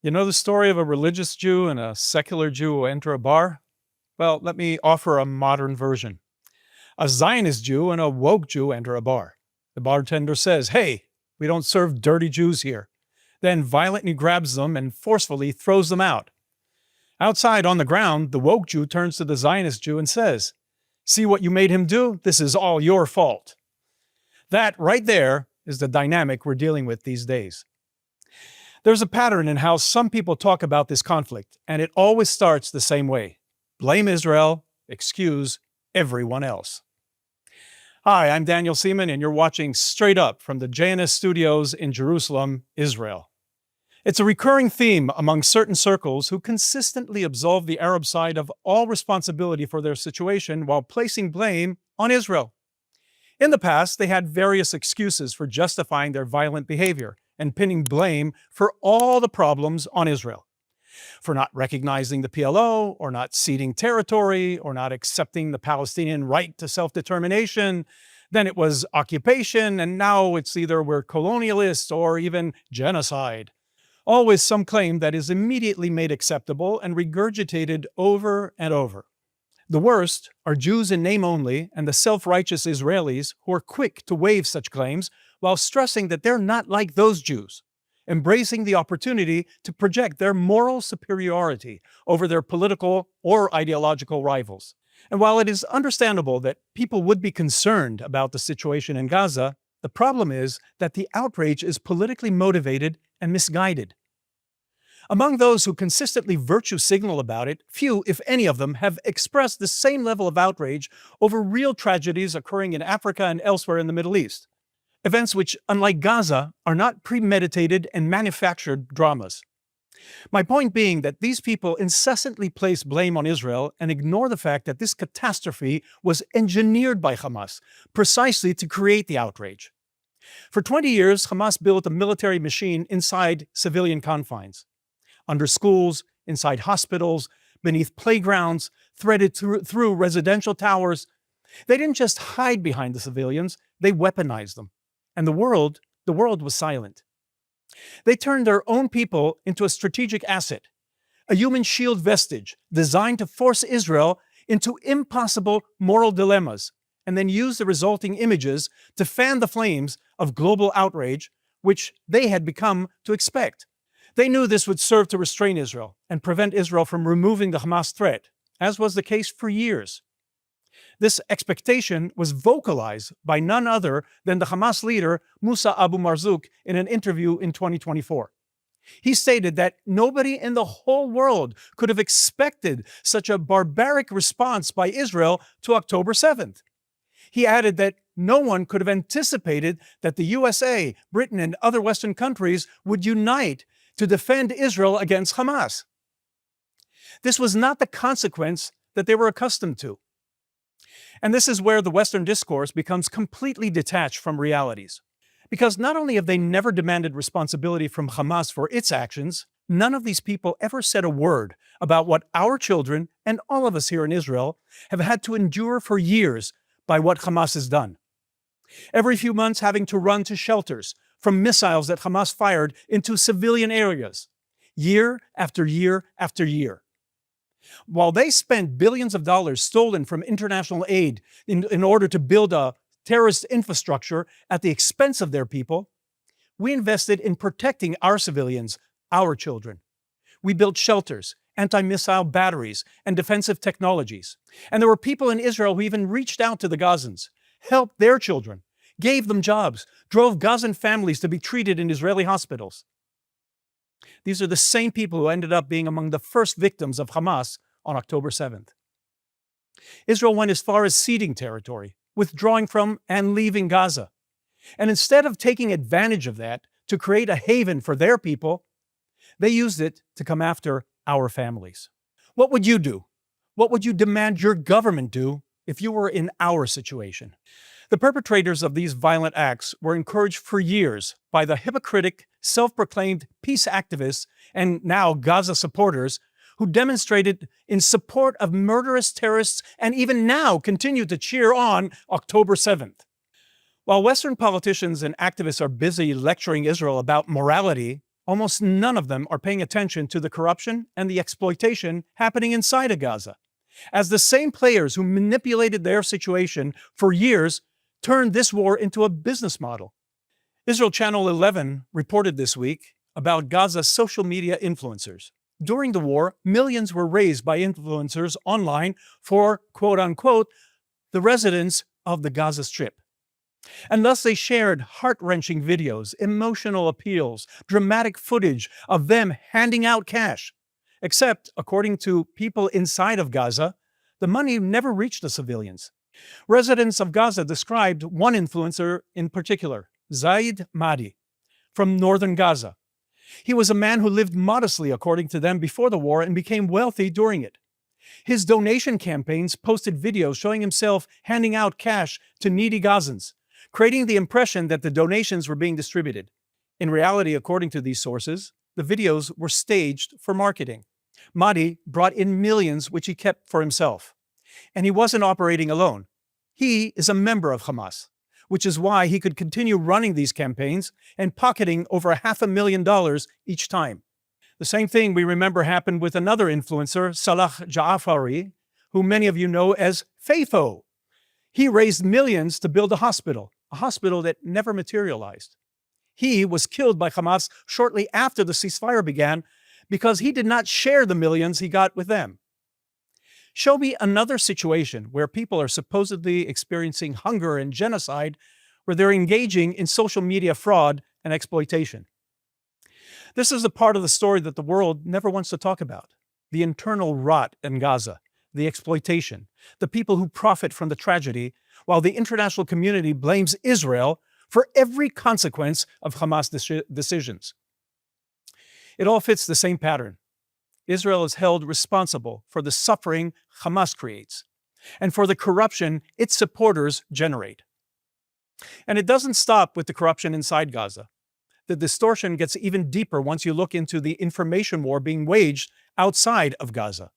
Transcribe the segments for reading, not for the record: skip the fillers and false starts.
You know the story of a religious Jew and a secular Jew who enter a bar? Well, let me offer a modern version. A Zionist Jew and a woke Jew enter a bar. The bartender says, "Hey, we don't serve dirty Jews here," then violently grabs them and forcefully throws them out. Outside on the ground, the woke Jew turns to the Zionist Jew and says, "See what you made him do? This is all your fault." That right there is the dynamic we're dealing with these days. There's a pattern in how some people talk about this conflict, and it always starts the same way. Blame Israel, excuse everyone else. Hi, I'm Daniel Seaman, and you're watching Straight Up from the JNS studios in Jerusalem, Israel. It's a recurring theme among certain circles who consistently absolve the Arab side of all responsibility for their situation while placing blame on Israel. In the past, they had various excuses for justifying their violent behavior and pinning blame for all the problems on Israel. For not recognizing the PLO, or not ceding territory, or not accepting the Palestinian right to self-determination. Then it was occupation, and now it's either we're colonialists or even genocide. Always some claim that is immediately made acceptable and regurgitated over and over. The worst are Jews in name only and the self-righteous Israelis who are quick to wave such claims while stressing that they're not like those Jews, embracing the opportunity to project their moral superiority over their political or ideological rivals. And while it is understandable that people would be concerned about the situation in Gaza, the problem is that the outrage is politically motivated and misguided. Among those who consistently virtue signal about it, few, if any of them, have expressed the same level of outrage over real tragedies occurring in Africa and elsewhere in the Middle East. Events which, unlike Gaza, are not premeditated and manufactured dramas. My point being that these people incessantly place blame on Israel and ignore the fact that this catastrophe was engineered by Hamas precisely to create the outrage. For 20 years, Hamas built a military machine inside civilian confines. Under schools, inside hospitals, beneath playgrounds, threaded through residential towers. They didn't just hide behind the civilians, they weaponized them. And the world was silent. They turned their own people into a strategic asset, a human shield vestige designed to force Israel into impossible moral dilemmas, and then use the resulting images to fan the flames of global outrage, which they had become to expect. They knew this would serve to restrain Israel and prevent Israel from removing the Hamas threat, as was the case for years. This expectation was vocalized by none other than the Hamas leader Musa Abu Marzouk in an interview in 2024. He stated that nobody in the whole world could have expected such a barbaric response by Israel to October 7th. He added that no one could have anticipated that the USA, Britain, and other Western countries would unite to defend Israel against Hamas. This was not the consequence that they were accustomed to. And this is where the Western discourse becomes completely detached from realities. Because not only have they never demanded responsibility from Hamas for its actions, none of these people ever said a word about what our children and all of us here in Israel have had to endure for years by what Hamas has done. Every few months having to run to shelters from missiles that Hamas fired into civilian areas, year after year after year. While they spent billions of dollars stolen from international aid in order to build a terrorist infrastructure at the expense of their people, we invested in protecting our civilians, our children. We built shelters, anti-missile batteries, and defensive technologies. And there were people in Israel who even reached out to the Gazans, helped their children, gave them jobs, drove Gazan families to be treated in Israeli hospitals. These are the same people who ended up being among the first victims of Hamas on October 7th. Israel went as far as ceding territory, withdrawing from and leaving Gaza. And instead of taking advantage of that to create a haven for their people, they used it to come after our families. What would you do? What would you demand your government do if you were in our situation? The perpetrators of these violent acts were encouraged for years by the hypocritic, self-proclaimed peace activists and now Gaza supporters who demonstrated in support of murderous terrorists and even now continue to cheer on October 7th. While Western politicians and activists are busy lecturing Israel about morality, almost none of them are paying attention to the corruption and the exploitation happening inside of Gaza, as the same players who manipulated their situation for years turned this war into a business model. Israel Channel 11 reported this week about Gaza's social media influencers. During the war, millions were raised by influencers online for, quote-unquote, the residents of the Gaza Strip. And thus they shared heart-wrenching videos, emotional appeals, dramatic footage of them handing out cash. Except, according to people inside of Gaza, the money never reached the civilians. Residents of Gaza described one influencer in particular, Zaid Mahdi, from northern Gaza. He was a man who lived modestly, according to them, before the war and became wealthy during it. His donation campaigns posted videos showing himself handing out cash to needy Gazans, creating the impression that the donations were being distributed. In reality, according to these sources, the videos were staged for marketing. Mahdi brought in millions which he kept for himself. And he wasn't operating alone. He is a member of Hamas, which is why he could continue running these campaigns and pocketing over $500,000 each time. The same thing we remember happened with another influencer, Salah Ja'afari, who many of you know as Faifo. He raised millions to build a hospital that never materialized. He was killed by Hamas shortly after the ceasefire began because he did not share the millions he got with them. Show me another situation where people are supposedly experiencing hunger and genocide, where they're engaging in social media fraud and exploitation. This is the part of the story that the world never wants to talk about. The internal rot in Gaza, the exploitation, the people who profit from the tragedy, while the international community blames Israel for every consequence of Hamas decisions. It all fits the same pattern. Israel is held responsible for the suffering Hamas creates and for the corruption its supporters generate. And it doesn't stop with the corruption inside Gaza. The distortion gets even deeper once you look into the information war being waged outside of Gaza.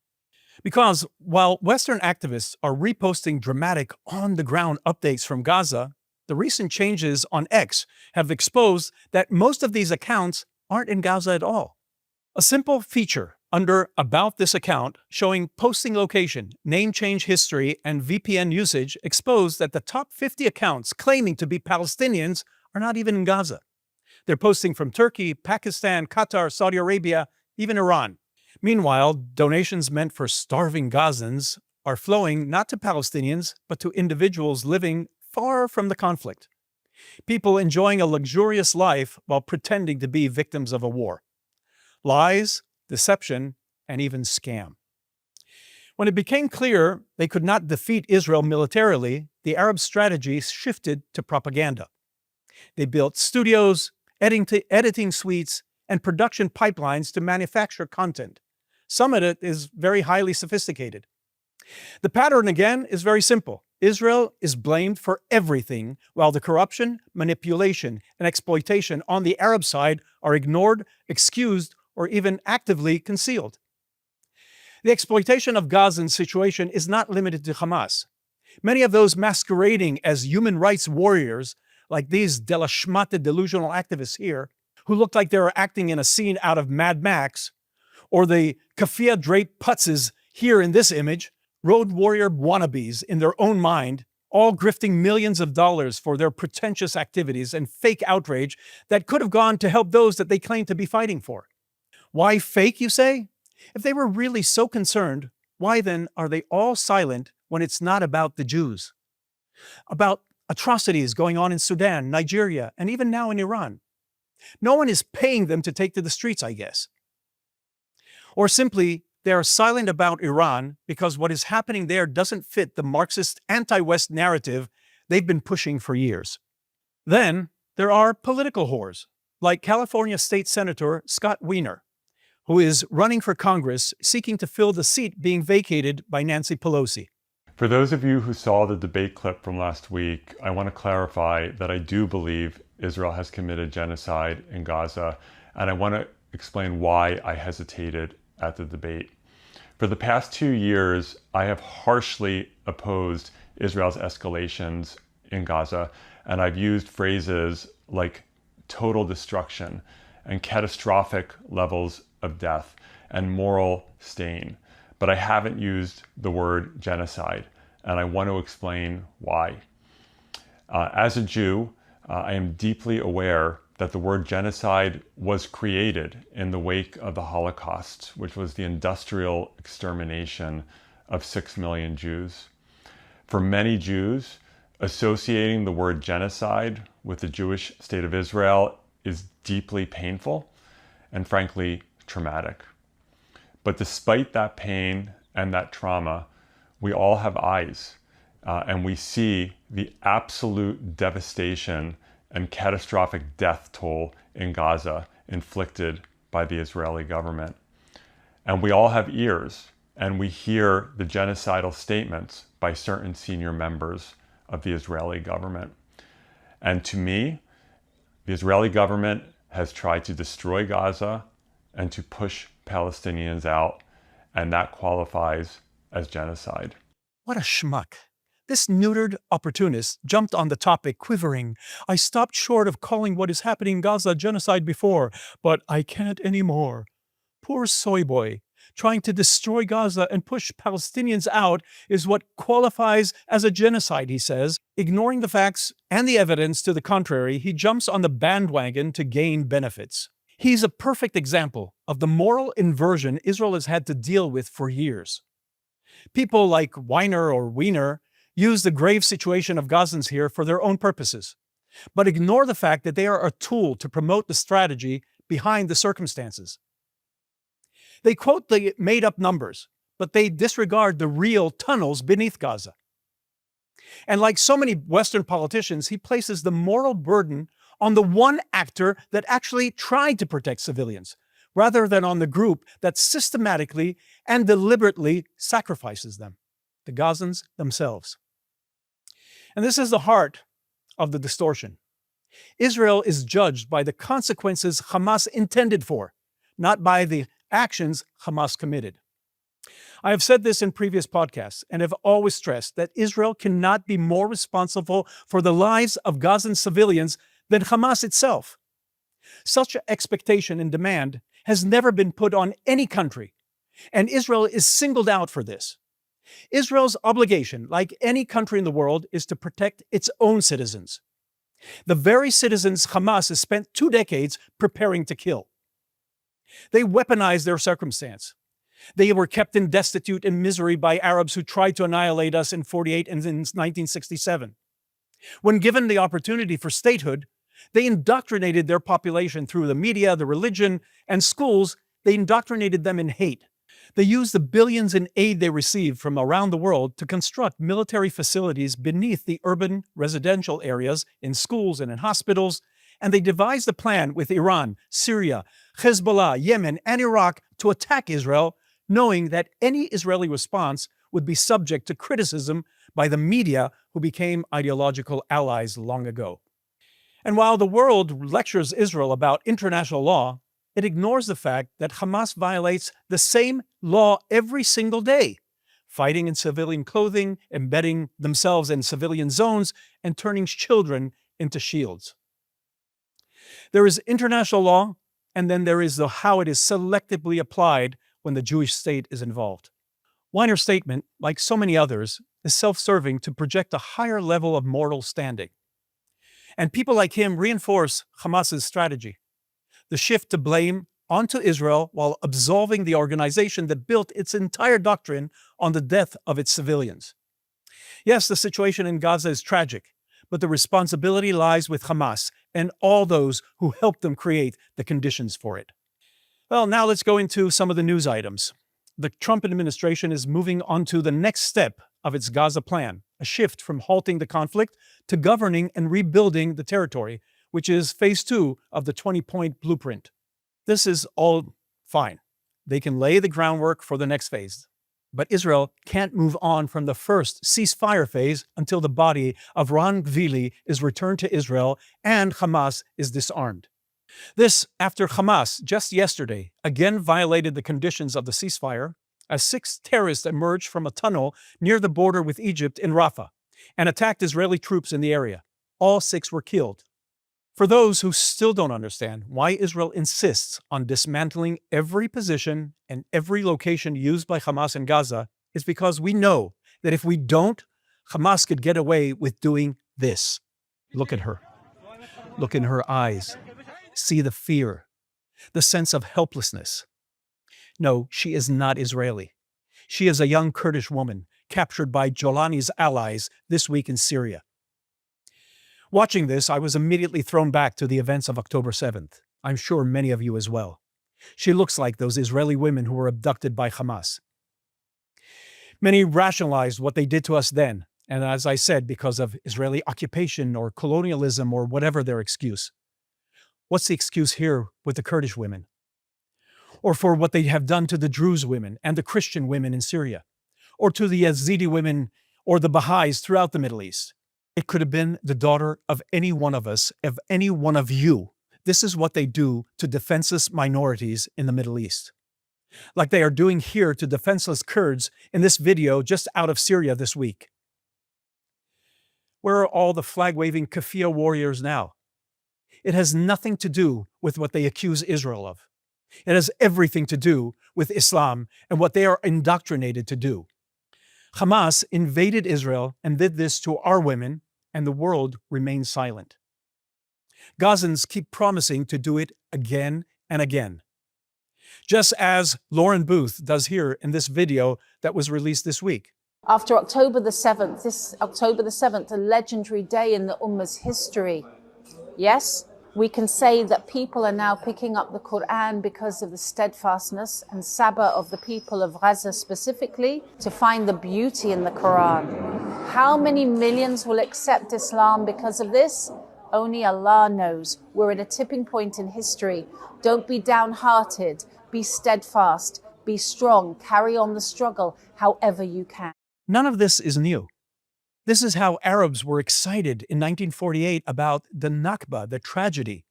Because while Western activists are reposting dramatic on-the-ground updates from Gaza, the recent changes on X have exposed that most of these accounts aren't in Gaza at all. A simple feature under About This Account showing posting location, name change history, and VPN usage exposed that the top 50 accounts claiming to be Palestinians are not even in Gaza. They're posting from Turkey, Pakistan, Qatar, Saudi Arabia, even Iran. Meanwhile, donations meant for starving Gazans are flowing not to Palestinians, but to individuals living far from the conflict. People enjoying a luxurious life while pretending to be victims of a war. Lies, deception, and even scam. When it became clear they could not defeat Israel militarily, the Arab strategy shifted to propaganda. They built studios, editing suites, and production pipelines to manufacture content. Some of it is very highly sophisticated. The pattern, again, is very simple. Israel is blamed for everything, while the corruption, manipulation, and exploitation on the Arab side are ignored, excused, or even actively concealed. The exploitation of Gaza's situation is not limited to Hamas. Many of those masquerading as human rights warriors, like these de la schmate delusional activists here, who look like they are acting in a scene out of Mad Max, or the keffiyeh-draped putzes here in this image, road warrior wannabes in their own mind, all grifting millions of dollars for their pretentious activities and fake outrage that could have gone to help those that they claim to be fighting for. Why fake, you say? If they were really so concerned, why then are they all silent when it's not about the Jews? About atrocities going on in Sudan, Nigeria, and even now in Iran. No one is paying them to take to the streets, I guess. Or simply, they are silent about Iran because what is happening there doesn't fit the Marxist anti-West narrative they've been pushing for years. Then, there are political whores, like California State Senator Scott Wiener, who is running for Congress seeking to fill the seat being vacated by Nancy Pelosi. For those of you who saw the debate clip from last week, I want to clarify that I do believe Israel has committed genocide in Gaza, and I want to explain why I hesitated at the debate. For the past 2 years, I have harshly opposed Israel's escalations in Gaza, and I've used phrases like total destruction and catastrophic levels of death and moral stain. But I haven't used the word genocide, and I want to explain why. As a Jew, I am deeply aware that the word genocide was created in the wake of the Holocaust, which was the industrial extermination of 6 million Jews. For many Jews, associating the word genocide with the Jewish state of Israel is deeply painful and frankly traumatic. But despite that pain and that trauma, we all have eyes, and we see the absolute devastation and catastrophic death toll in Gaza inflicted by the Israeli government. And we all have ears, and we hear the genocidal statements by certain senior members of the Israeli government. And to me, the Israeli government has tried to destroy Gaza and to push Palestinians out, and that qualifies as genocide. What a schmuck. This neutered opportunist jumped on the topic quivering. I stopped short of calling what is happening in Gaza genocide before, but I can't anymore. Poor soy boy. Trying to destroy Gaza and push Palestinians out is what qualifies as a genocide, he says. Ignoring the facts and the evidence to the contrary, he jumps on the bandwagon to gain benefits. He's a perfect example of the moral inversion Israel has had to deal with for years. People like Weiner or Wiener use the grave situation of Gazans here for their own purposes, but ignore the fact that they are a tool to promote the strategy behind the circumstances. They quote the made-up numbers, but they disregard the real tunnels beneath Gaza. And like so many Western politicians, he places the moral burden on the one actor that actually tried to protect civilians, rather than on the group that systematically and deliberately sacrifices them, the Gazans themselves. And this is the heart of the distortion. Israel is judged by the consequences Hamas intended for, not by the actions Hamas committed. I have said this in previous podcasts and have always stressed that Israel cannot be more responsible for the lives of Gazan civilians than Hamas itself. Such expectation and demand has never been put on any country, and Israel is singled out for this. Israel's obligation, like any country in the world, is to protect its own citizens. The very citizens Hamas has spent 2 decades preparing to kill. They weaponized their circumstance. They were kept in destitute and misery by Arabs who tried to annihilate us in 1948 and in 1967. When given the opportunity for statehood, they indoctrinated their population through the media, the religion, and schools. They indoctrinated them in hate. They used the billions in aid they received from around the world to construct military facilities beneath the urban residential areas, in schools and in hospitals, and they devised a plan with Iran, Syria, Hezbollah, Yemen, and Iraq to attack Israel, knowing that any Israeli response would be subject to criticism by the media, who became ideological allies long ago. And while the world lectures Israel about international law, it ignores the fact that Hamas violates the same law every single day, fighting in civilian clothing, embedding themselves in civilian zones, and turning children into shields. There is international law, and then there is how it is selectively applied when the Jewish state is involved. Weiner's statement, like so many others, is self-serving to project a higher level of moral standing. And people like him reinforce Hamas's strategy, the shift to blame onto Israel while absolving the organization that built its entire doctrine on the death of its civilians. Yes, the situation in Gaza is tragic, but the responsibility lies with Hamas and all those who helped them create the conditions for it. Well, now let's go into some of the news items. The Trump administration is moving on to the next step of its Gaza plan, a shift from halting the conflict to governing and rebuilding the territory, which is phase 2 of the 20-point blueprint. This is all fine. They can lay the groundwork for the next phase. But Israel can't move on from the first ceasefire phase until the body of Ron Gvili is returned to Israel and Hamas is disarmed. This after Hamas, just yesterday, again violated the conditions of the ceasefire, as 6 terrorists emerged from a tunnel near the border with Egypt in Rafah and attacked Israeli troops in the area. All 6 were killed. For those who still don't understand why Israel insists on dismantling every position and every location used by Hamas in Gaza, it's because we know that if we don't, Hamas could get away with doing this. Look at her. Look in her eyes. See the fear, the sense of helplessness. No, she is not Israeli. She is a young Kurdish woman captured by Jolani's allies this week in Syria. Watching this, I was immediately thrown back to the events of October 7th. I'm sure many of you as well. She looks like those Israeli women who were abducted by Hamas. Many rationalized what they did to us then, and as I said, because of Israeli occupation or colonialism or whatever their excuse. What's the excuse here with the Kurdish women? Or for what they have done to the Druze women and the Christian women in Syria? Or to the Yazidi women or the Baha'is throughout the Middle East? It could have been the daughter of any one of us, of any one of you. This is what they do to defenseless minorities in the Middle East. Like they are doing here to defenseless Kurds in this video just out of Syria this week. Where are all the flag-waving kafir warriors now? It has nothing to do with what they accuse Israel of. It has everything to do with Islam and what they are indoctrinated to do. Hamas invaded Israel and did this to our women, and the world remains silent. Gazans keep promising to do it again and again. Just as Lauren Booth does here in this video that was released this week. After October the 7th, this October the 7th, a legendary day in the Ummah's history. Yes, we can say that people are now picking up the Quran because of the steadfastness and sabr of the people of Gaza specifically to find the beauty in the Quran. How many millions will accept Islam because of this? Only Allah knows. We're at a tipping point in history. Don't be downhearted. Be steadfast. Be strong. Carry on the struggle however you can. None of this is new. This is how Arabs were excited in 1948 about the Nakba, the tragedy,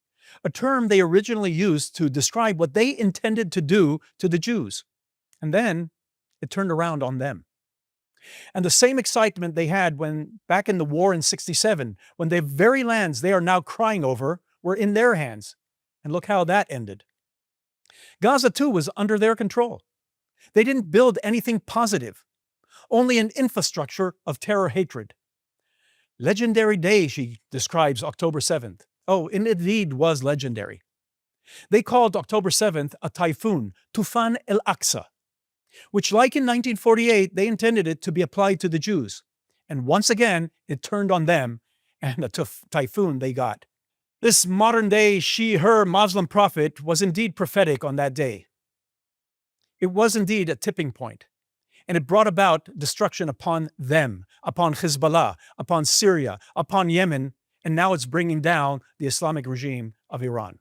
a term they originally used to describe what they intended to do to the Jews. And then it turned around on them. And the same excitement they had when back in the war in 67, when the very lands they are now crying over were in their hands. And look how that ended. Gaza too was under their control. They didn't build anything positive, only an infrastructure of terror hatred. Legendary day, she describes October 7th. Oh, and it indeed was legendary. They called October 7th a typhoon, Tufan el-Aqsa, which, like in 1948, they intended it to be applied to the Jews. And once again, it turned on them, and a typhoon they got. This modern-day she-her Muslim prophet was indeed prophetic on that day. It was indeed a tipping point, and it brought about destruction upon them, upon Hezbollah, upon Syria, upon Yemen, and now it's bringing down the Islamic regime of Iran.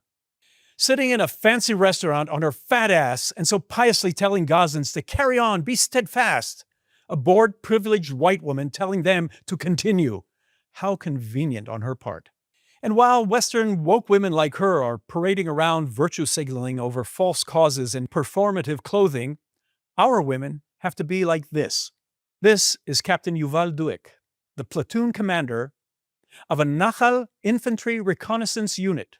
Sitting in a fancy restaurant on her fat ass and so piously telling Gazans to carry on, be steadfast. A bored, privileged white woman telling them to continue. How convenient on her part. And while Western woke women like her are parading around virtue signaling over false causes and performative clothing, our women have to be like this. This is Captain Yuval Duik, the platoon commander of a Nahal infantry reconnaissance unit,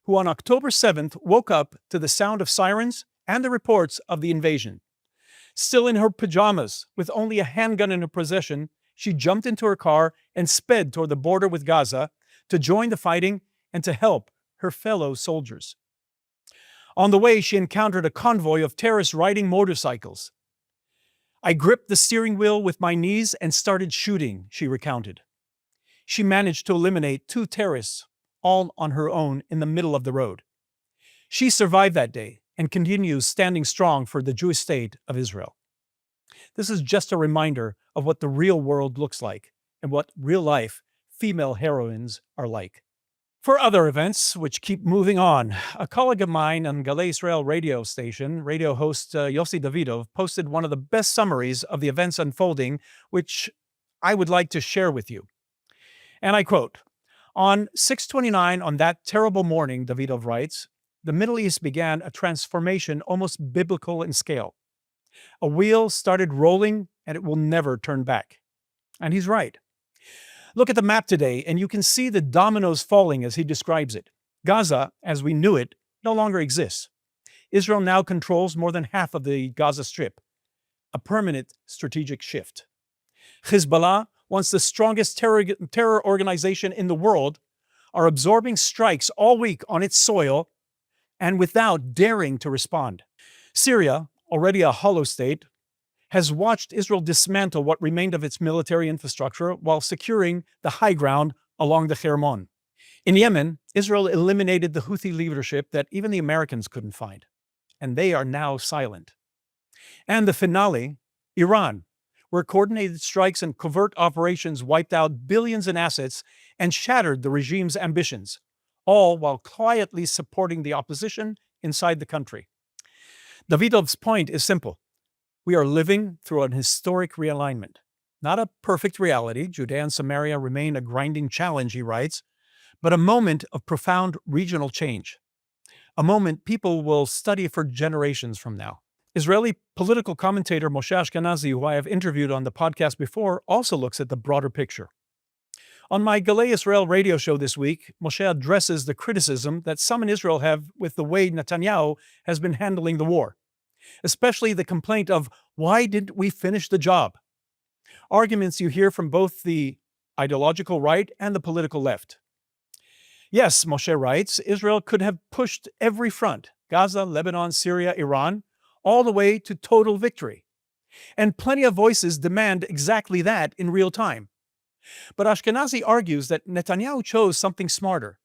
who on October 7th woke up to the sound of sirens and the reports of the invasion. Still in her pajamas, with only a handgun in her possession, she jumped into her car and sped toward the border with Gaza to join the fighting and to help her fellow soldiers. On the way, she encountered a convoy of terrorists riding motorcycles. I gripped the steering wheel with my knees and started shooting, she recounted. She managed to eliminate 2 terrorists, all on her own in the middle of the road. She survived that day and continues standing strong for the Jewish state of Israel. This is just a reminder of what the real world looks like and what real-life female heroines are like. For other events, which keep moving on, a colleague of mine on Galei Israel radio station, radio host Yossi Davidov, posted one of the best summaries of the events unfolding, which I would like to share with you. And I quote, "On 6/29, on that terrible morning," Davidov writes, "the Middle East began a transformation almost biblical in scale. A wheel started rolling and it will never turn back." And he's right. Look at the map today and you can see the dominoes falling as he describes it. Gaza, as we knew it, no longer exists. Israel now controls more than half of the Gaza Strip, a permanent strategic shift. Hezbollah, once the strongest terror organization in the world, are absorbing strikes all week on its soil and without daring to respond. Syria, already a hollow state, has watched Israel dismantle what remained of its military infrastructure while securing the high ground along the Hermon. In Yemen, Israel eliminated the Houthi leadership that even the Americans couldn't find, and they are now silent. And the finale, Iran, where coordinated strikes and covert operations wiped out billions in assets and shattered the regime's ambitions, all while quietly supporting the opposition inside the country. Davidov's point is simple. We are living through an historic realignment. Not a perfect reality, Judea and Samaria remain a grinding challenge, he writes, but a moment of profound regional change. A moment people will study for generations from now. Israeli political commentator Moshe Ashkenazi, who I have interviewed on the podcast before, also looks at the broader picture. On my Galei Israel radio show this week, Moshe addresses the criticism that some in Israel have with the way Netanyahu has been handling the war, especially the complaint of, why didn't we finish the job? Arguments you hear from both the ideological right and the political left. Yes, Moshe writes, Israel could have pushed every front, Gaza, Lebanon, Syria, Iran, all the way to total victory. And plenty of voices demand exactly that in real time. But Ashkenazi argues that Netanyahu chose something smarter,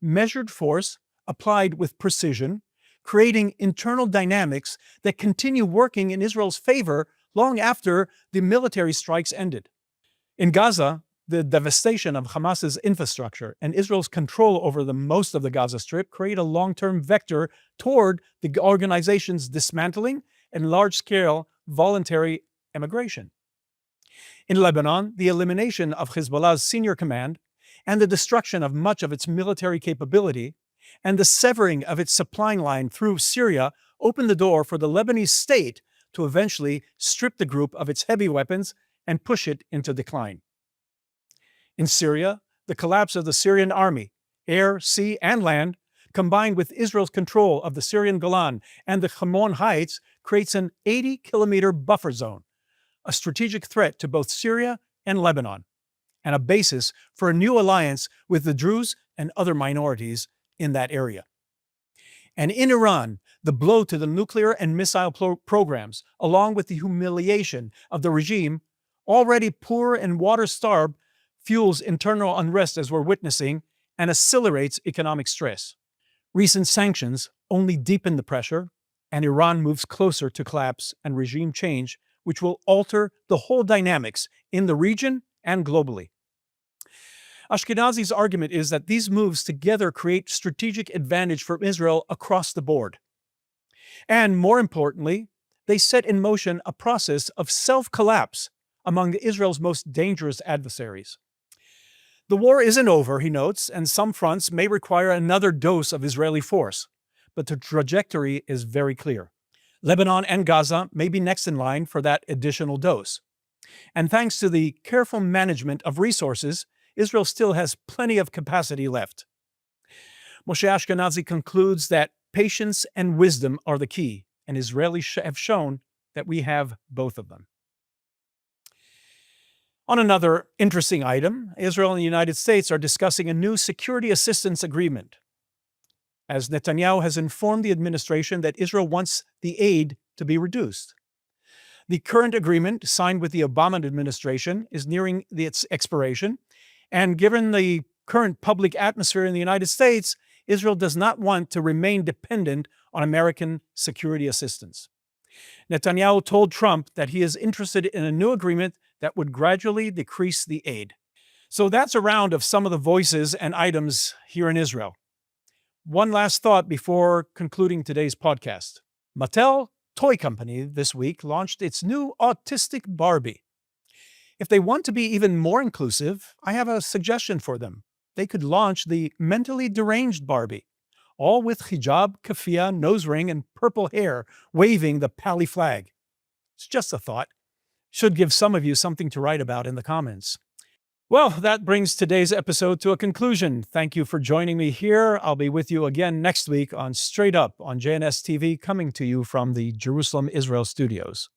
measured force applied with precision, creating internal dynamics that continue working in Israel's favor long after the military strikes ended. In Gaza, the devastation of Hamas's infrastructure and Israel's control over most of the Gaza Strip create a long-term vector toward the organization's dismantling and large-scale voluntary emigration. In Lebanon, the elimination of Hezbollah's senior command and the destruction of much of its military capability and the severing of its supply line through Syria opened the door for the Lebanese state to eventually strip the group of its heavy weapons and push it into decline. In Syria, the collapse of the Syrian army, air, sea, and land, combined with Israel's control of the Syrian Golan and the Hermon Heights, creates an 80-kilometer buffer zone, a strategic threat to both Syria and Lebanon, and a basis for a new alliance with the Druze and other minorities in that area. And in Iran, the blow to the nuclear and missile programs, along with the humiliation of the regime, already poor and water-starved, fuels internal unrest as we're witnessing and accelerates economic stress. Recent sanctions only deepen the pressure, and Iran moves closer to collapse and regime change, which will alter the whole dynamics in the region and globally. Ashkenazi's argument is that these moves together create strategic advantage for Israel across the board. And more importantly, they set in motion a process of self-collapse among Israel's most dangerous adversaries. The war isn't over, he notes, and some fronts may require another dose of Israeli force, but the trajectory is very clear. Lebanon and Gaza may be next in line for that additional dose. And thanks to the careful management of resources, Israel still has plenty of capacity left. Moshe Ashkenazi concludes that patience and wisdom are the key, and Israelis have shown that we have both of them. On another interesting item, Israel and the United States are discussing a new security assistance agreement, as Netanyahu has informed the administration that Israel wants the aid to be reduced. The current agreement, signed with the Obama administration, is nearing its expiration, and given the current public atmosphere in the United States, Israel does not want to remain dependent on American security assistance. Netanyahu told Trump that he is interested in a new agreement that would gradually decrease the aid. So that's a round of some of the voices and items here in Israel. One last thought before concluding today's podcast. Mattel Toy Company this week launched its new autistic Barbie. If they want to be even more inclusive, I have a suggestion for them. They could launch the mentally deranged Barbie, all with hijab, keffiyeh, nose ring, and purple hair, waving the Pali flag. It's just a thought. Should give some of you something to write about in the comments. Well, that brings today's episode to a conclusion. Thank you for joining me here. I'll be with you again next week on Straight Up on JNS TV, coming to you from the Jerusalem, Israel studios.